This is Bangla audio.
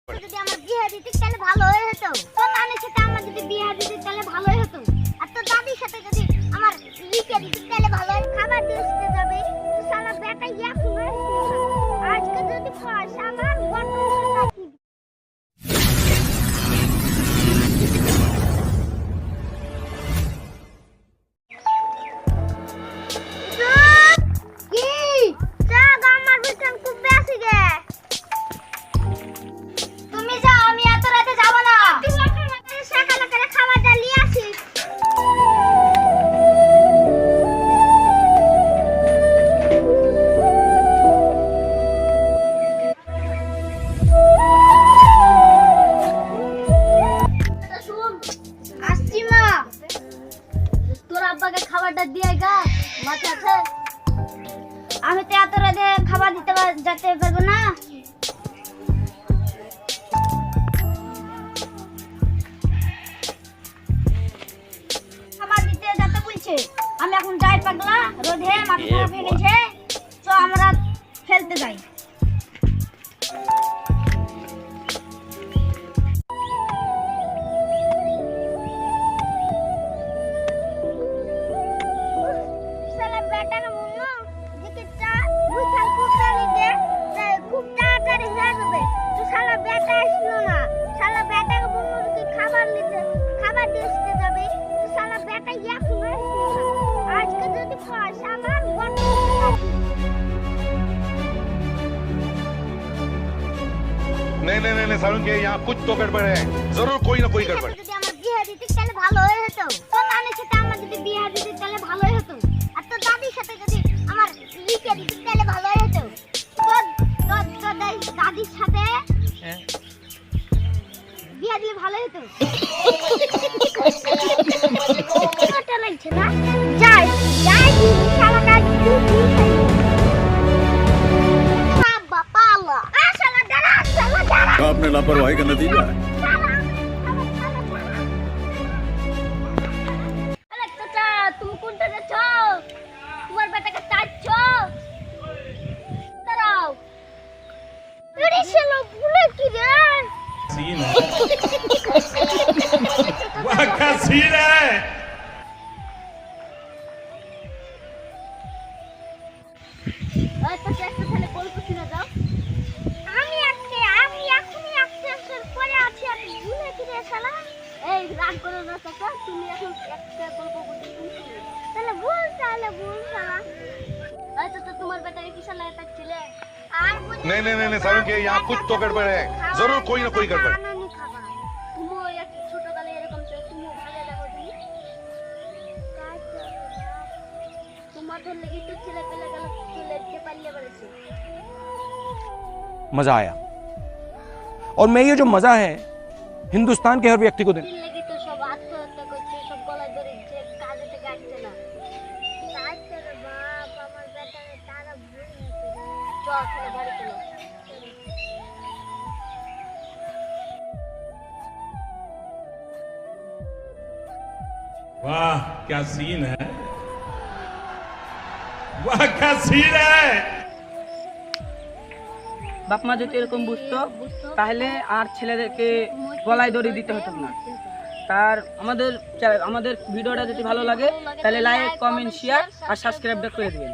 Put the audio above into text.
যদি আমার বিয়ে দিতে তাহলে ভালো হতো। তো নানির সাথে আমার যদি বিয়ে দিতে তাহলে ভালো হতো। আর তো দাদির সাথে যদি আমার বিয়ে দিতে তাহলে ভালো হতো। খাবার দিতে যাবে তো শালা বেটা এখন আজকে যদি পয়সা আমার বড় থাকি খাবারটা দিয়ে গা মাথা আছে। আমি তো এত রাতে খাবার দিতে যেতে পারবো না। খাবার দিতে যেতে বলছে, আমি এখন যাই পাগলা, রোদে মাথা খারাপ হয়ে গেছে। তো আমরা খেলতে যাই। नहीं नहीं नहीं सारुण के यहाँ कुछ तो गड़बड़ है, जरूर कोई ना कोई गड़बड़। যদি আমার বিয়ে দিতে তাহলে ভালো হতো। তো নানির সাথে আমার যদি বিয়ে দিতে তাহলে ভালো হতো। আর তো দাদির সাথে যদি আমার বিয়ে দিতে তাহলে ভালো হতো। তো দাদির সাথে বিয়ে দিলে ভালো হতো। কত লাগছে না? যাই যাই শালা কাজ आपने लापरवाही का नतीजा है। तुम कौन छो? तुम्हारे बेटा का ताज छो? तराओ। अरे चलो भूले की रे। सीन है। वाह क्या सीन है। तो कैसे चले बोल कुछ ना जाओ। এই রাগ করো না কাকা, তুমি এখন একটা গল্প বলতে শুনছো তাহলে ভুল শালা। এই তো তোমার বেটা কি শালা এটা ছিলে আর नहीं नहीं नहीं सारुण के यहाँ कुछ तो गड़बड़ है, जरूर कोई ना कोई गड़बड़। তুমিও এক ছোটকালে এরকম ছিল, তুমিও ভালো লাগো তুমি। তোমার তো লেগে তো ছেলে পেলে গেল চলে যেতে পারলে বলেছে। मजा आया और मैं ये जो मजा है हिंदुस्तान के हर व्यक्ति को देना। লেগে তো সব আত্মহত্যা করছে, সব গলায় ধরেছে, কাজে থেকে আসছে না। কাজে রে বাপ, আমার বেটারে তারা ভুল নিতে চল চলে বাড়ি চলো। वाह क्या सीन है, वाह क्या सीन है। বাপ মা যদি এরকম বুঝতো তাহলে আর ছেলেদেরকে গলায় দড়ি দিতে হতো না। তার আমাদের ভিডিওটা যদি ভালো লাগে তাহলে লাইক, কমেন্ট, শেয়ার আর সাবস্ক্রাইবটা করে দিবেন।